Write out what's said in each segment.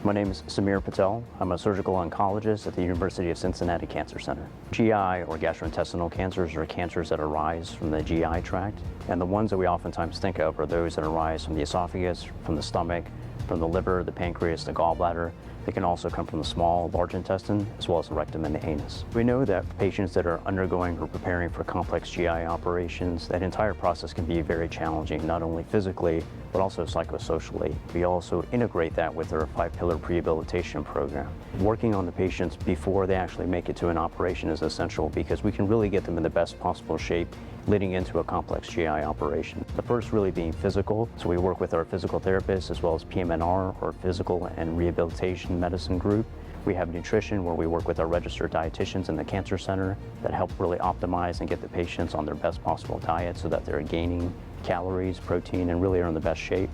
My name is Samir Patel. I'm a surgical oncologist at the University of Cincinnati Cancer Center. GI or gastrointestinal cancers are cancers that arise from the GI tract, and the ones that we oftentimes think of are those that arise from the esophagus, from the stomach, from the liver, the pancreas, the gallbladder. They can also come from the small, large intestine, as well as the rectum and the anus. We know that patients that are undergoing or preparing for complex GI operations, that entire process can be very challenging, not only physically, but also psychosocially. We also integrate that with our 5-pillar prehabilitation program. Working on the patients before they actually make it to an operation is essential because we can really get them in the best possible shape leading into a complex GI operation. The first really being physical, so we work with our physical therapists as well as PMNR, or Physical and Rehabilitation Medicine Group. We have nutrition, where we work with our registered dietitians in the cancer center that help really optimize and get the patients on their best possible diet so that they're gaining calories, protein, and really are in the best shape.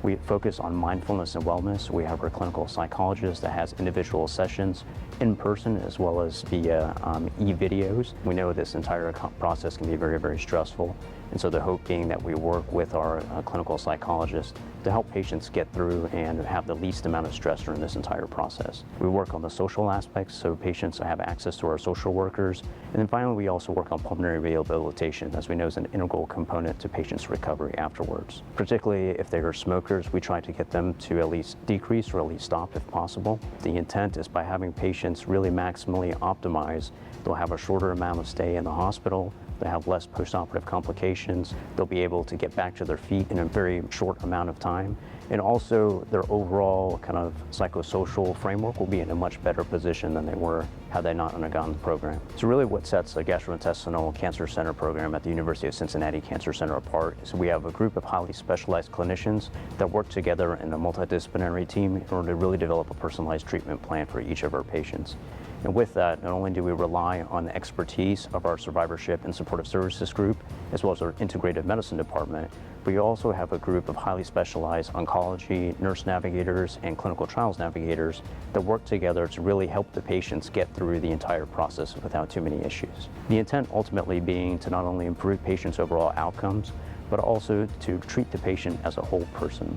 We focus on mindfulness and wellness. We have our clinical psychologist that has individual sessions in person as well as via e-videos. We know this entire process can be very, very stressful. And so the hope being that we work with our clinical psychologist to help patients get through and have the least amount of stress during this entire process. We work on the social aspects, so patients have access to our social workers. And then finally, we also work on pulmonary rehabilitation, as we know is an integral component to patients' recovery afterwards. Particularly if they are smokers, we try to get them to at least decrease or at least stop if possible. The intent is by having patients really maximally optimize, they'll have a shorter amount of stay in the hospital, they have less postoperative complications, they'll be able to get back to their feet in a very short amount of time, and also their overall kind of psychosocial framework will be in a much better position than they were had they not undergone the program. So really what sets a gastrointestinal cancer center program at the University of Cincinnati Cancer Center apart is we have a group of highly specialized clinicians that work together in a multidisciplinary team in order to really develop a personalized treatment plan for each of our patients. And with that, not only do we rely on the expertise of our survivorship and supportive services group, as well as our integrative medicine department, we also have a group of highly specialized oncology, nurse navigators, and clinical trials navigators that work together to really help the patients get through the entire process without too many issues. The intent ultimately being to not only improve patients' overall outcomes, but also to treat the patient as a whole person.